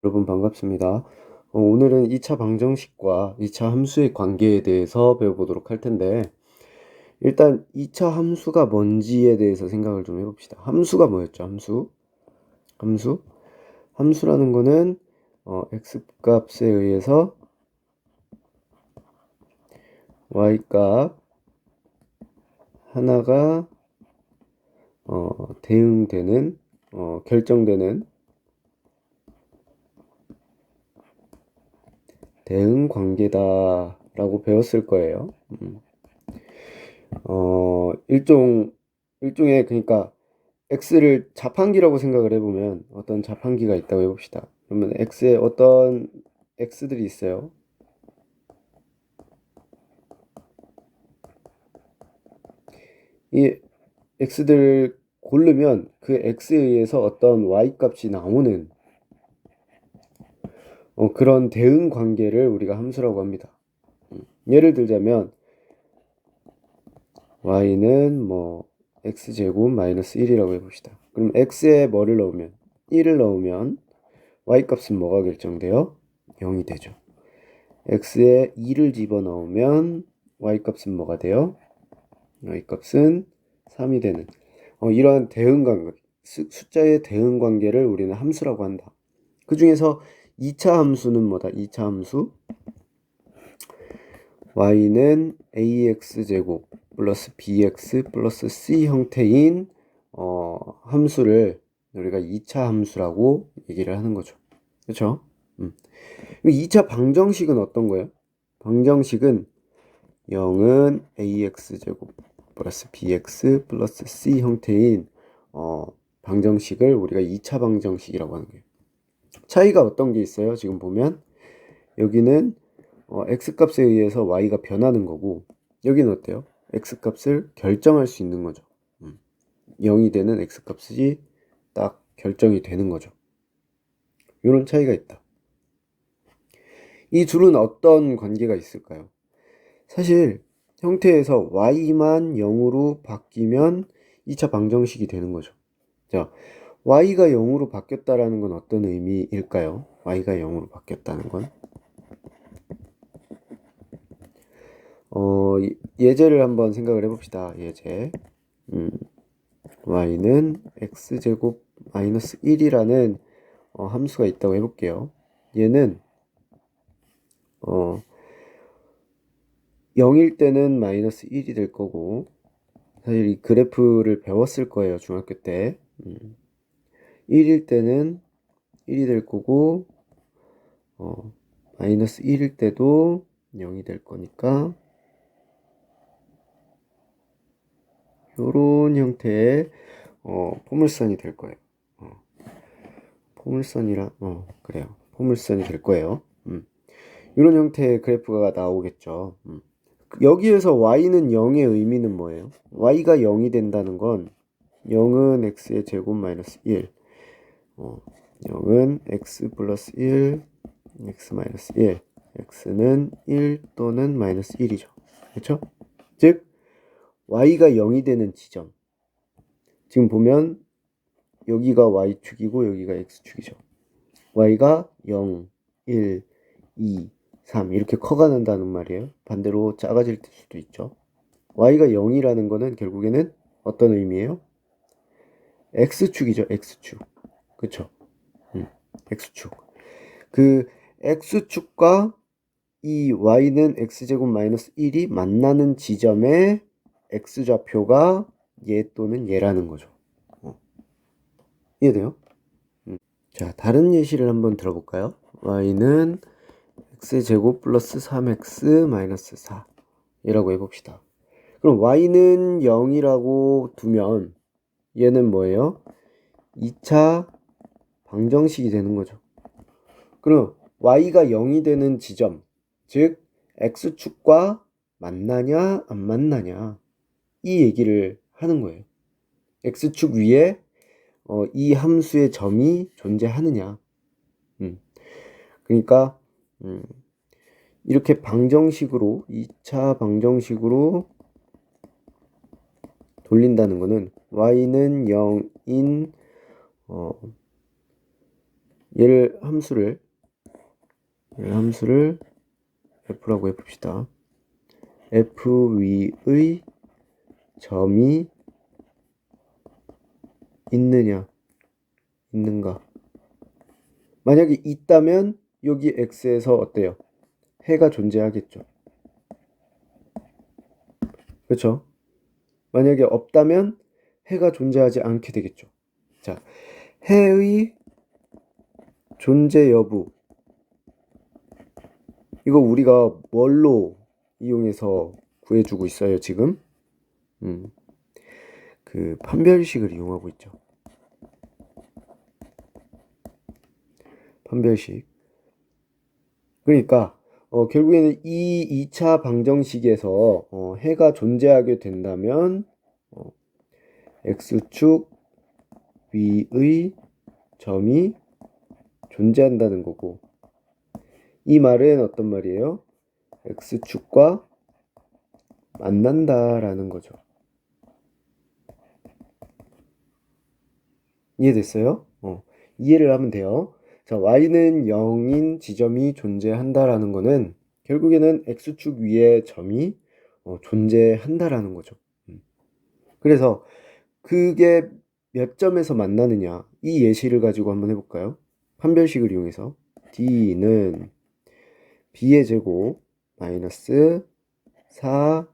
여러분 반갑습니다. 오늘은 2차 방정식과 2차 함수의 관계에 대해서 배워보도록 할 텐데, 일단 2차 함수가 뭔지에 대해서 생각을 좀 해봅시다. 함수가 뭐였죠? 함수? 함수라는 거는 x 값에 의해서 y 값 하나가 대응되는, 결정되는 대응 관계다라고 배웠을 거예요. 일종의, 그러니까 x를 자판기라고 생각을 해보면 어떤 자판기가 있다고 해봅시다. 그러면 x에 어떤 x들이 있어요. 이 x들 고르면 그 x에 의해서 어떤 y 값이 나오는 그런 대응 관계를 우리가 함수라고 합니다. 예를 들자면 y는 뭐 x제곱 마이너스 1이라고 해봅시다. 그럼 x에 뭐를 넣으면 1을 넣으면 y 값은 뭐가 결정돼요? 0이 되죠. x에 2를 집어넣으면 y값은 뭐가 돼요? y값은 3이 되는 이러한 대응관계, 숫자의 대응관계를 우리는 함수라고 한다. 그 중에서 2차 함수는 뭐다? 2차 함수 y는 ax제곱 플러스 bx 플러스 c 형태인 함수를 우리가 2차 함수라고 얘기를 하는 거죠. 그렇죠? 2차 방정식은 어떤 거예요? 방정식은 0은 ax제곱 플러스 bx 플러스 c 형태인 방정식을 우리가 2차 방정식이라고 하는 거예요. 차이가 어떤 게 있어요? 지금 보면 여기는 x값에 의해서 y가 변하는 거고, 여기는 어때요? x값을 결정할 수 있는 거죠. 0이 되는 x값이 딱 결정이 되는 거죠. 이런 차이가 있다. 이 둘은 어떤 관계가 있을까요? 사실 형태에서 y만 0으로 바뀌면 2차 방정식이 되는 거죠. 자, y가 0으로 바뀌었다라는 건 어떤 의미일까요? y가 0으로 바뀌었다는 건 예제를 한번 생각을 해봅시다. 예제. y는 x제곱 마이너스 1이라는 함수가 있다고 해볼게요. 얘는 어, 0일 때는 마이너스 1이 될 거고, 사실 이 그래프를 배웠을 거예요, 중학교 때. 1일 때는 1이 될 거고, 마이너스 1일 때도 0이 될 거니까, 요런 형태의 포물선이 될 거예요. 포물선이라, 그래요. 포물선이 될 거예요. 이런 형태의 그래프가 나오겠죠. 여기에서 y는 0의 의미는 뭐예요? y가 0이 된다는 건 0은 x의 제곱 마이너스 1, 0은 x 플러스 1, x 마이너스 1, x는 1 또는 마이너스 1이죠. 그렇죠? 즉 y가 0이 되는 지점, 지금 보면 여기가 y축이고 여기가 x축이죠. y가 0, 1, 2, 3 이렇게 커가는다는 말이에요. 반대로 작아질 수도 있죠. y가 0이라는 거는 결국에는 어떤 의미예요? x축이죠. x축. 그쵸? x축. 그 x축과 이 y는 x제곱 마이너스 1이 만나는 지점의 x좌표가 얘 또는 얘라는 거죠. 이해돼요? 자, 다른 예시를 한번 들어볼까요? y는 x제곱 플러스 3x 마이너스 4 이라고 해봅시다. 그럼 y는 0이라고 두면 얘는 뭐예요? 2차 방정식이 되는 거죠. 그럼 y가 0이 되는 지점, 즉 x축과 만나냐 안 만나냐 이 얘기를 하는 거예요. x축 위에 이 함수의 점이 존재하느냐. 그러니까 이렇게 방정식으로 2차 방정식으로 돌린다는 거는 y는 0인 얘를 함수를 f라고 해봅시다. f 위의 점이 있는가? 만약에 있다면 여기 x에서 어때요? 해가 존재하겠죠. 그렇죠? 만약에 없다면 해가 존재하지 않게 되겠죠. 자, 해의 존재 여부. 이거 우리가 뭘로 이용해서 구해주고 있어요, 지금? 그 판별식을 이용하고 있죠. 판별식. 그러니까 결국에는 이 2차 방정식에서 해가 존재하게 된다면 x축 위의 점이 존재한다는 거고, 이 말은 어떤 말이에요? x축과 만난다라는 거죠. 이해됐어요? 이해를 하면 돼요. 자, y는 0인 지점이 존재한다라는 거는 결국에는 x축 위에 점이 존재한다라는 거죠. 그래서 그게 몇 점에서 만나느냐, 이 예시를 가지고 한번 해볼까요? 판별식을 이용해서 d는 b의 제곱 마이너스 4ac.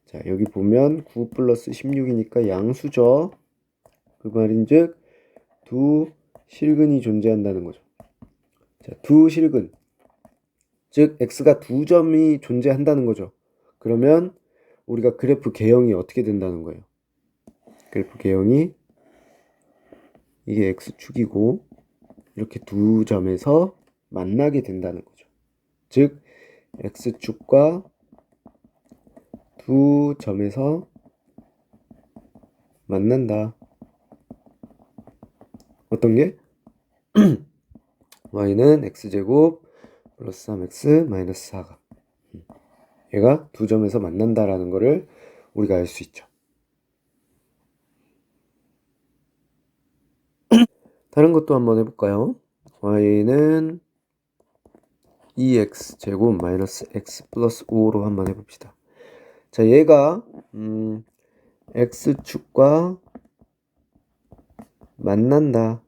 자, 여기 보면 9 플러스 16이니까 양수죠. 그 말인즉 두 실근이 존재한다는 거죠. 자, 두 실근, 즉 x가 두 점이 존재한다는 거죠. 그러면 우리가 그래프 개형이 어떻게 된다는 거예요? 그래프 개형이 이게 x축이고 이렇게 두 점에서 만나게 된다는 거죠. 즉 x축과 두 점에서 만난다. 어떤 게? y는 x제곱 플러스 3x 마이너스 4가 얘가 두 점에서 만난다라는 거를 우리가 알 수 있죠. 다른 것도 한번 해볼까요? y는 2x제곱 마이너스 x 플러스 5로 한번 해봅시다. 자, 얘가 x축과 만난다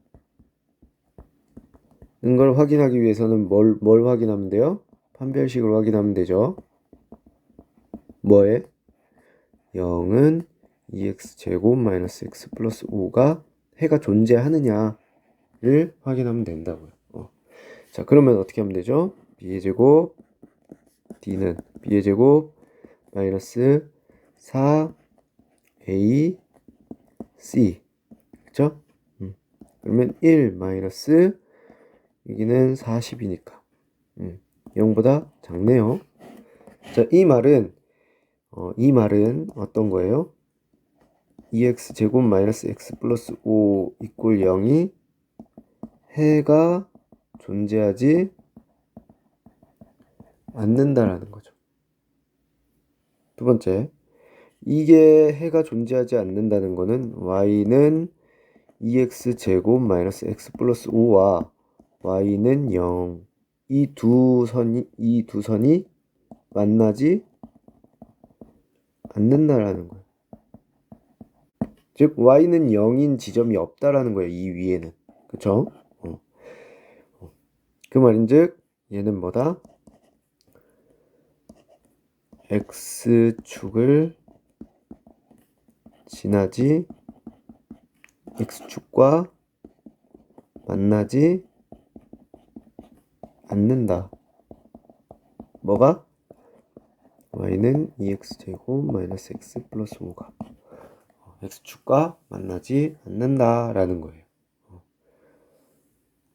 는 걸 확인하기 위해서는 뭘 확인하면 돼요? 판별식을 확인하면 되죠. 뭐에? 0은 2x제곱 마이너스 x 플러스 5가 해가 존재하느냐를 확인하면 된다고요. 자, 그러면 어떻게 하면 되죠? b의 제곱 d는 b의 제곱 마이너스 4ac 그쵸? 그러면 1 마이너스 여기는 40이니까 0보다 작네요. 자, 이 말은 어떤 거예요? 2x 제곱 마이너스 x 플러스 5 이꼴 0이 해가 존재하지 않는다라는 거죠. 두 번째, 이게 해가 존재하지 않는다는 거는 y는 2x 제곱 마이너스 x 플러스 5와 y는 0 이 두 선이 만나지 않는다라는 거예요. 즉 y는 0인 지점이 없다라는 거예요. 이 위에는. 그쵸? 그 말인즉 얘는 뭐다? x축을 지나지 x축과 만나지 않는다. 뭐가? y는 2x제곱 마이너스 x 플러스 5가 x축과 만나지 않는다라는 거예요.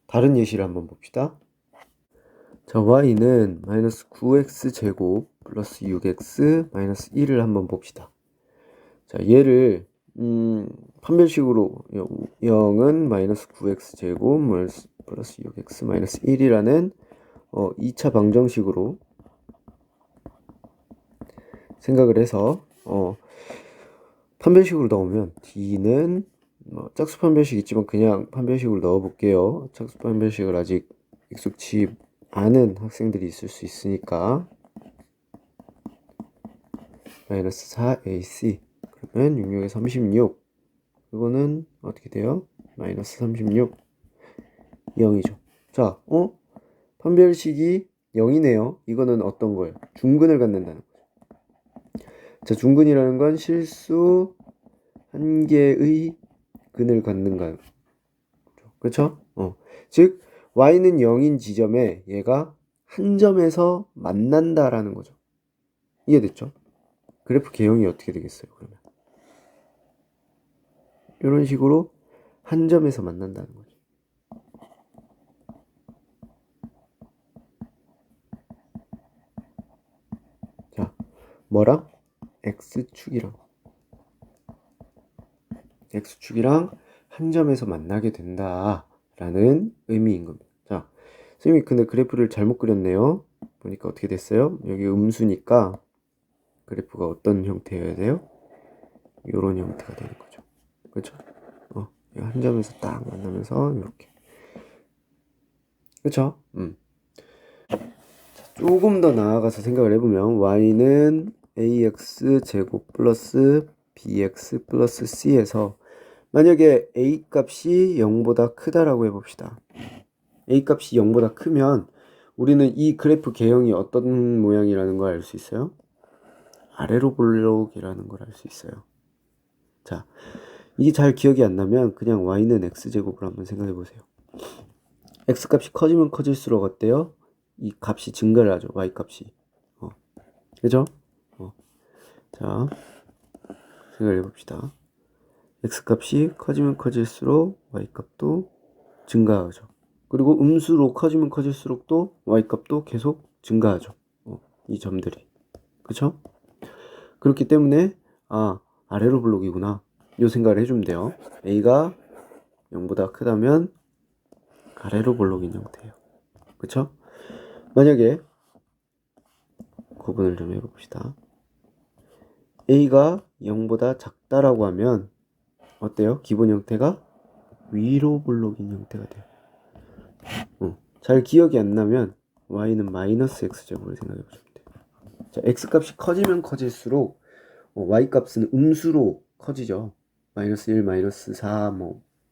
다른 예시를 한번 봅시다. 자, y는 마이너스 9x제곱 플러스 6x 마이너스 1을 한번 봅시다. 자, 얘를 판별식으로 0은 마이너스 9x제곱 플러스 6x 마이너스 1이라는 2차 방정식으로 생각을 해서 판별식으로 넣으면 d는 뭐 짝수 판별식 있지만 그냥 판별식으로 넣어 볼게요. 짝수 판별식을 아직 익숙치 않은 학생들이 있을 수 있으니까. 마이너스 4ac 그러면 66에 36 이거는 어떻게 돼요? 마이너스 36 0이죠. 자, 판별식이 0이네요. 이거는 어떤 거예요? 중근을 갖는다는 거죠. 자, 중근이라는 건 실수 한 개의 근을 갖는 거예요. 그렇죠? 즉 y는 0인 지점에 얘가 한 점에서 만난다라는 거죠. 이해됐죠? 그래프 개형이 어떻게 되겠어요, 그러면? 이런 식으로 한 점에서 만난다는 거죠. 자, 뭐랑? x축이랑 한 점에서 만나게 된다라는 의미인 겁니다. 자, 선생님이 근데 그래프를 잘못 그렸네요. 보니까 어떻게 됐어요? 여기 음수니까 그래프가 어떤 형태여야 돼요? 이런 형태가 되는 거죠. 그렇죠? 한 점에서 딱 만나면서 이렇게. 그렇죠? 조금 더 나아가서 생각을 해보면 y는 ax 제곱 플러스 bx 플러스 c에서 만약에 a 값이 0보다 크다라고 해봅시다. a 값이 0보다 크면 우리는 이 그래프 개형이 어떤 모양이라는 걸 알 수 있어요? 아래로 볼록이라는 걸 알 수 있어요. 자, 이게 잘 기억이 안 나면 그냥 y는 x제곱을 한번 생각해 보세요. x 값이 커지면 커질수록 어때요? 이 값이 증가를 하죠. y 값이. 그죠? 자, 생각해 봅시다. x 값이 커지면 커질수록 y 값도 증가하죠. 그리고 음수로 커지면 커질수록 또 y 값도 계속 증가하죠. 이 점들이. 그쵸? 그렇기 때문에 아래로 블록이구나. 이 생각을 해주면 돼요. a가 0보다 크다면 아래로 블록인 형태예요. 그쵸? 만약에 구분을 좀 해봅시다. a가 0보다 작다라고 하면 어때요? 기본 형태가 위로 블록인 형태가 돼요. 잘 기억이 안 나면 y는 마이너스 x제곱을 생각해 보시면 돼요. 자, x 값이 커지면 커질수록 y 값은 음수로 커지죠. 마이너스 1, 마이너스 4,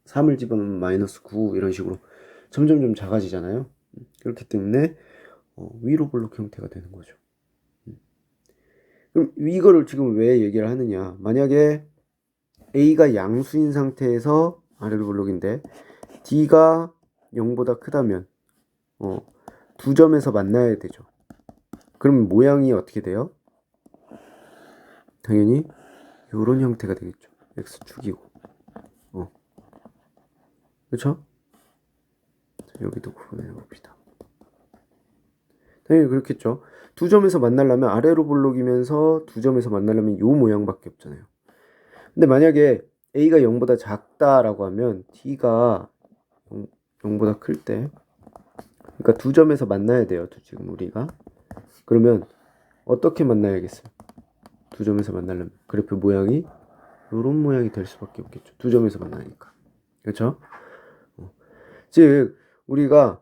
3을 집어넣으면 마이너스 9 이런 식으로 점점 좀 작아지잖아요. 그렇기 때문에 위로 블록 형태가 되는 거죠. 그럼 이거를 지금 왜 얘기를 하느냐? 만약에 a가 양수인 상태에서 아래로 블록인데 d가 0보다 크다면 두 점에서 만나야 되죠. 그럼 모양이 어떻게 돼요? 당연히 이런 형태가 되겠죠. x축이고. 그렇죠? 여기도 구분해 봅시다. 당연히 그렇겠죠. 두 점에서 만나려면 아래로 볼록이면서 두 점에서 만나려면 요 모양밖에 없잖아요. 근데 만약에 a가 0보다 작다라고 하면 t가 0보다 클 때, 그러니까 두 점에서 만나야 돼요. 지금 우리가. 그러면 어떻게 만나야겠어요? 두 점에서 만나려면 그래프 모양이 이런 모양이 될 수밖에 없겠죠. 두 점에서 만나니까. 그렇죠? 즉 우리가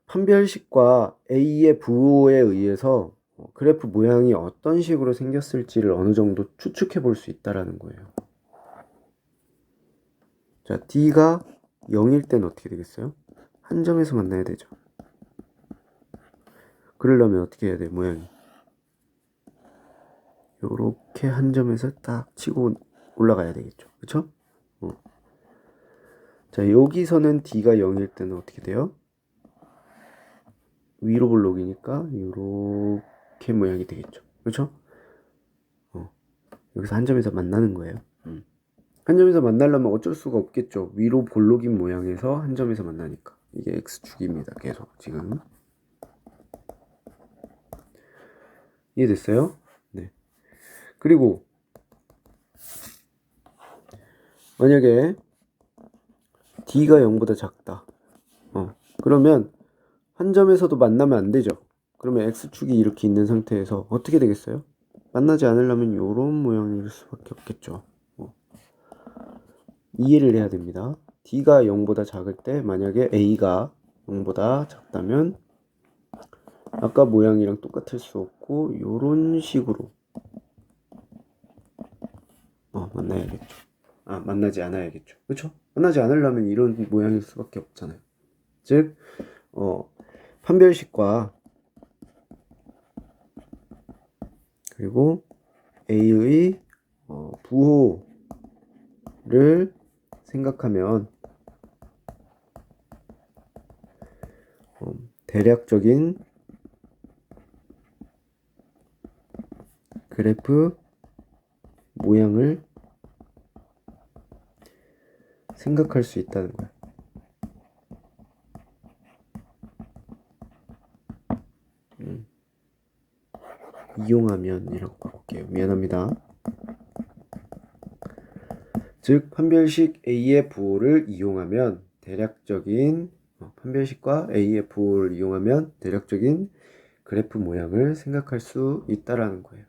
판별식과 A의 부호에 의해서 그래프 모양이 어떤 식으로 생겼을지를 어느 정도 추측해 볼 수 있다라는 거예요. 자, D가 0일 때는 어떻게 되겠어요? 한 점에서 만나야 되죠. 그러려면 어떻게 해야 돼요, 모양이? 요렇게 한 점에서 딱 치고 올라가야 되겠죠. 그쵸? 자, 여기서는 D가 0일 때는 어떻게 돼요? 위로 볼록이니까 요렇게 모양이 되겠죠. 그렇죠? 여기서 한 점에서 만나는 거예요. 한 점에서 만나려면 어쩔 수가 없겠죠. 위로 볼록인 모양에서 한 점에서 만나니까. 이게 x축입니다. 계속 지금. 이해됐어요? 네. 그리고 만약에 d가 0보다 작다. 그러면 한 점에서도 만나면 안 되죠. 그러면 x축이 이렇게 있는 상태에서 어떻게 되겠어요? 만나지 않으려면 이런 모양일 수밖에 없겠죠. 이해를 해야 됩니다. D가 0보다 작을 때 만약에 A가 0보다 작다면 아까 모양이랑 똑같을 수 없고 요런 식으로 만나야겠죠. 만나지 않아야겠죠. 그렇죠? 만나지 않으려면 이런 모양일 수밖에 없잖아요. 즉 판별식과 그리고 A의 부호를 생각하면 대략적인 그래프 모양을 생각할 수 있다는 거예요. 이용하면 이라고 바꿀게요. 미안합니다. 즉 판별식 A의 부호를 이용하면 대략적인 판별식과 A의 부호를 이용하면 대략적인 그래프 모양을 생각할 수 있다라는 거예요.